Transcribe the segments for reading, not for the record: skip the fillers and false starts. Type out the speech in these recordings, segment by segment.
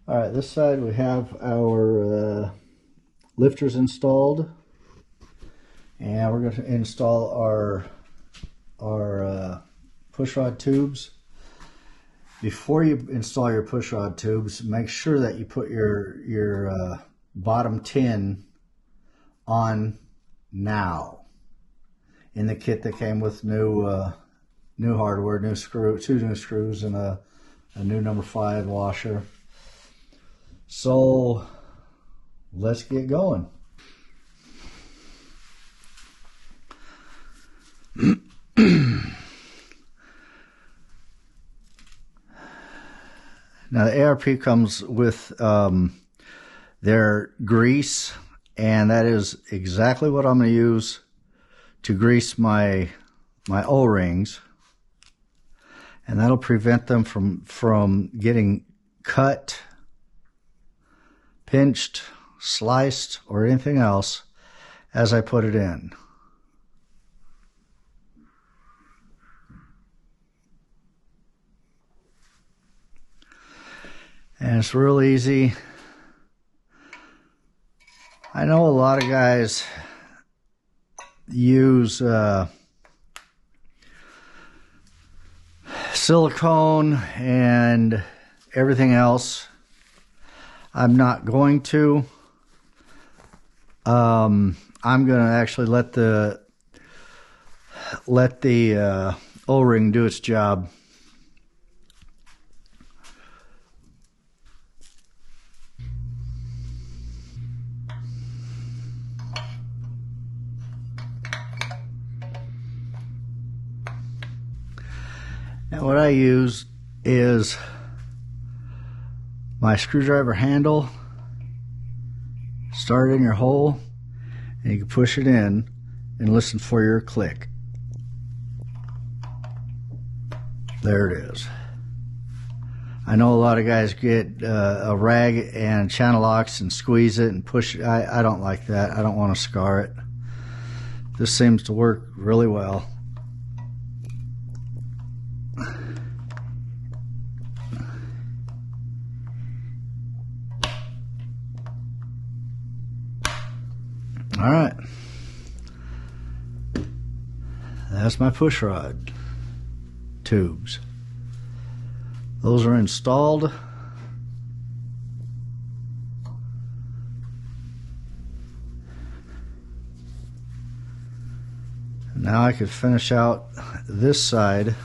All right, this side we have our lifters installed, and we're going to install our pushrod tubes. Before you install your pushrod tubes, make sure that you put your bottom tin on now. In the kit that came with new hardware, two new screws, and a new number 5 washer. So let's get going. Now the ARP comes with their grease, and that is exactly what I'm going to use to grease my O-rings, and that'll prevent them from getting cut, pinched, sliced, or anything else as I put it in. And it's real easy. I know a lot of guys use silicone and everything else. I'm not going to. I'm going to actually let the O-ring do its job. And what I use is my screwdriver handle. Start in your hole, and you can push it in and listen for your click. There it is. I know a lot of guys get a rag and channel locks and squeeze it and push it. I don't like that. I don't want to scar it. This seems to work really well. All right, that's my pushrod tubes. Those are installed. Now I could finish out this side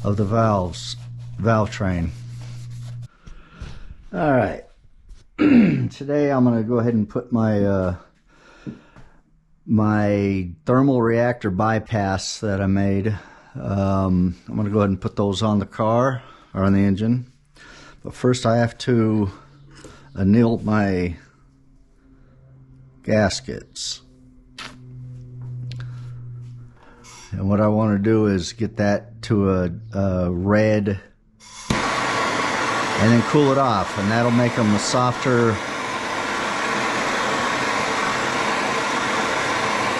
of the valve train. All right. Today I'm going to go ahead and put my my thermal reactor bypass that I made. I'm going to go ahead and put those on the car or on the engine. But first I have to anneal my gaskets. And what I want to do is get that to a red, and then cool it off, and that'll make them softer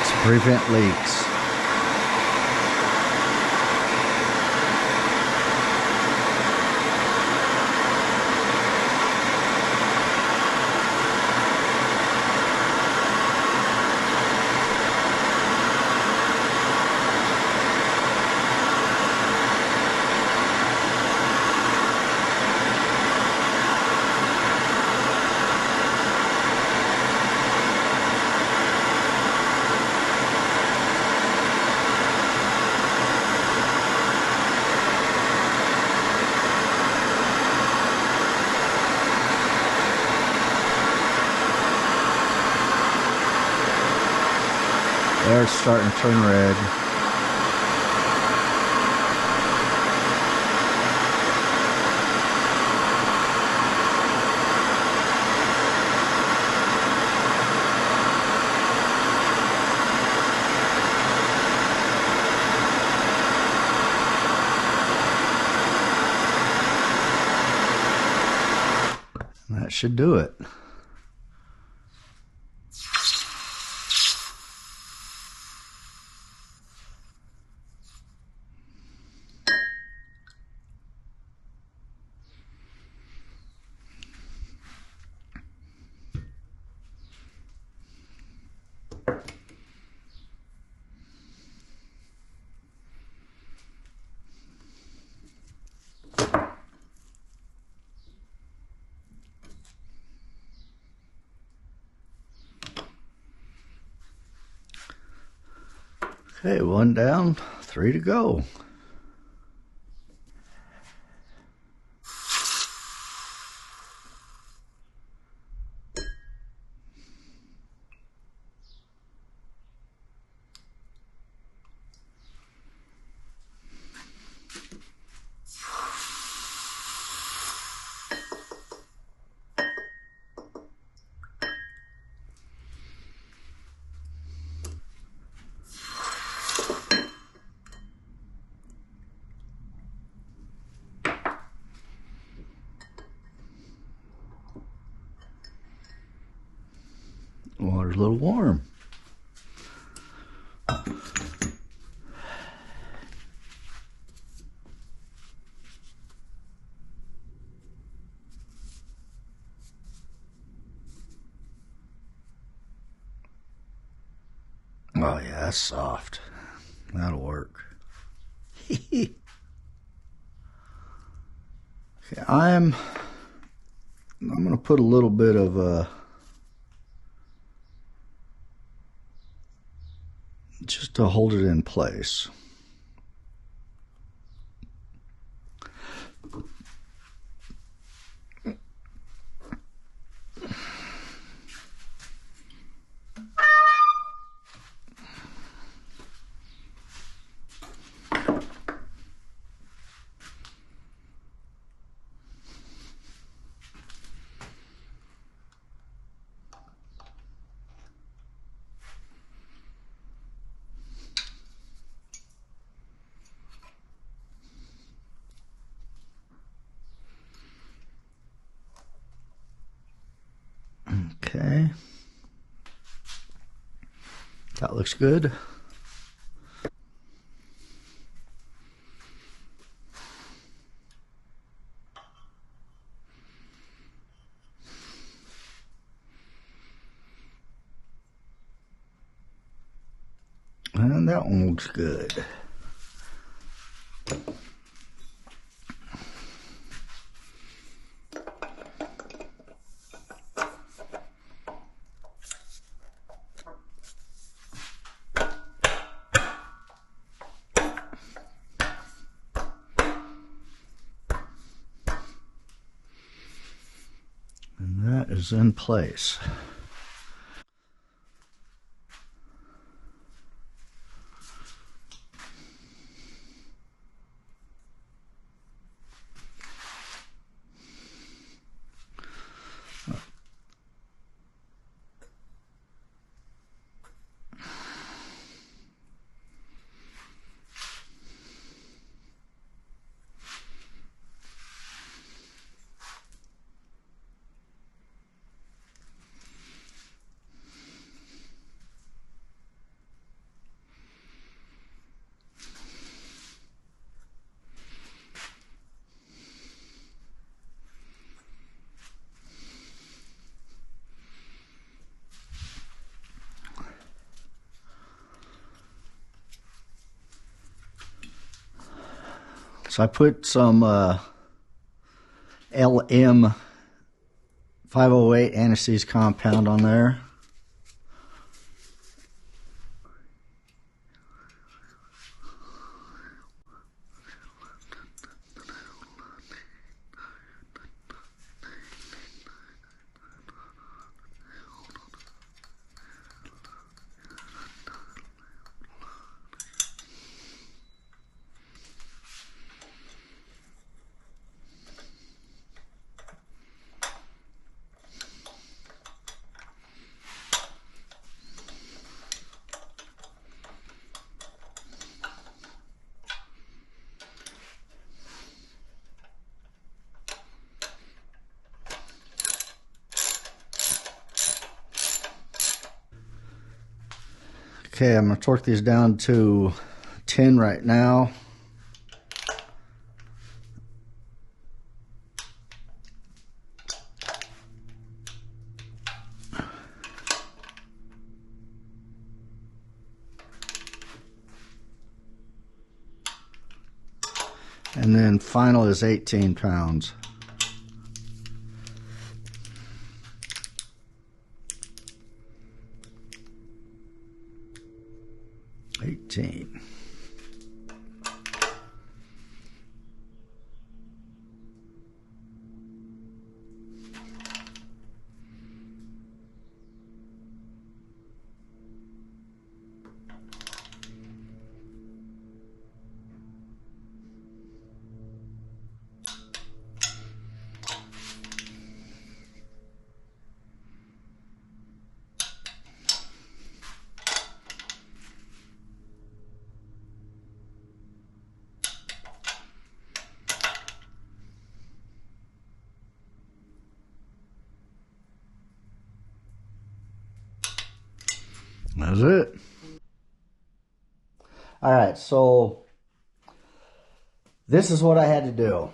to prevent leaks. There it's starting to turn red. That should do it. Okay, 1 down, 3 to go. Water's a little warm. Oh yeah, that's soft. That'll work. Okay, I'm gonna put a little bit of just to hold it in place. Okay, that looks good. And that one looks good. And that is in place. So I put some LM 508 anti-seize compound on there. Okay, I'm going to torque these down to 10 right now. And then final is 18 pounds. 19. That's it. All right, so this is what I had to do.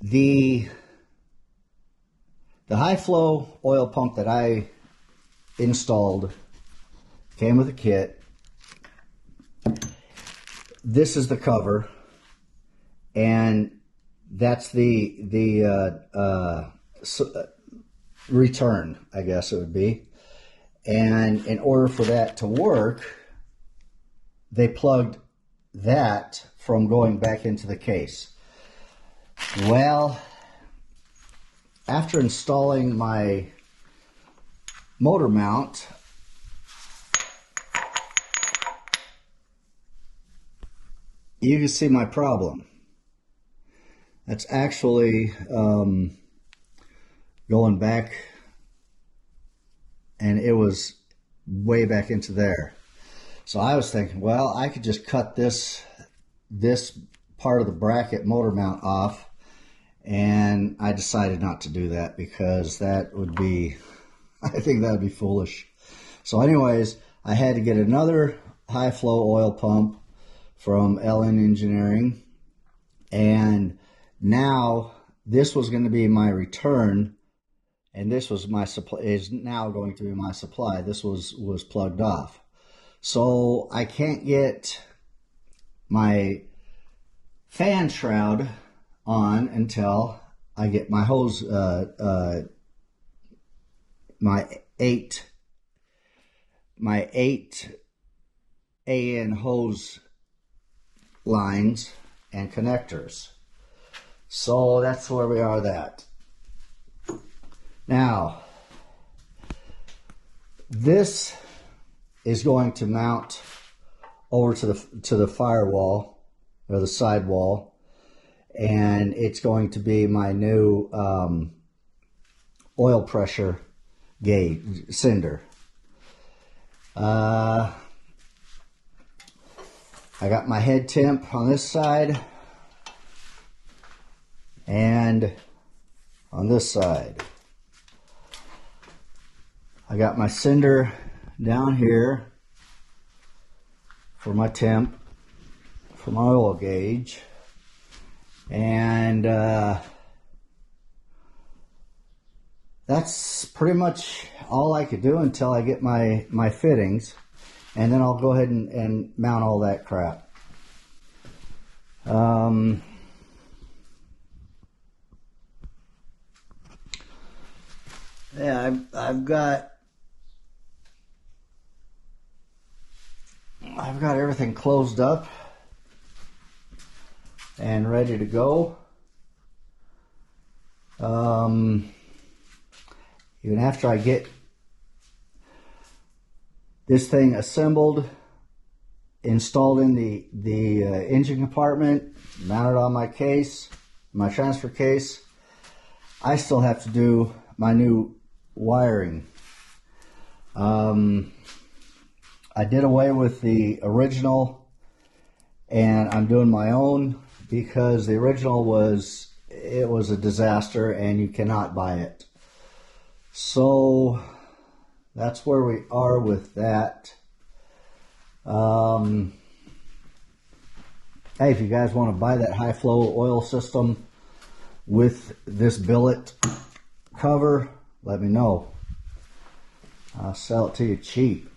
The high flow oil pump that I installed came with a kit. This is the cover, and that's the return, I guess it would be. And in order for that to work, they plugged that from going back into the case. Well, after installing my motor mount, you can see my problem. That's actually going back, and it was way back into there. So I was thinking, well, I could just cut this part of the bracket motor mount off, and I decided not to do that because that would be, I think that would be foolish. So anyways, I had to get another high flow oil pump from LN Engineering, and now this was going to be my return, and this was my supply, is now going to be my supply. This was plugged off. So I can't get my fan shroud on until I get my hose, my eight AN hose lines and connectors. So that's where we are with that. Now, this is going to mount over to the firewall or the sidewall, and it's going to be my new oil pressure gauge sender. I got my head temp on this side and on this side. I got my sender down here for my temp, for my oil gauge, and that's pretty much all I could do until I get my fittings, and then I'll go ahead and mount all that crap. Yeah, I've got everything closed up and ready to go. Even after I get this thing assembled, installed in the engine compartment, mounted on my case, my transfer case, I still have to do my new wiring. I did away with the original, and I'm doing my own because the original was a disaster and you cannot buy it. So that's where we are with that. Hey, if you guys want to buy that high flow oil system with this billet cover, let me know. I'll sell it to you cheap.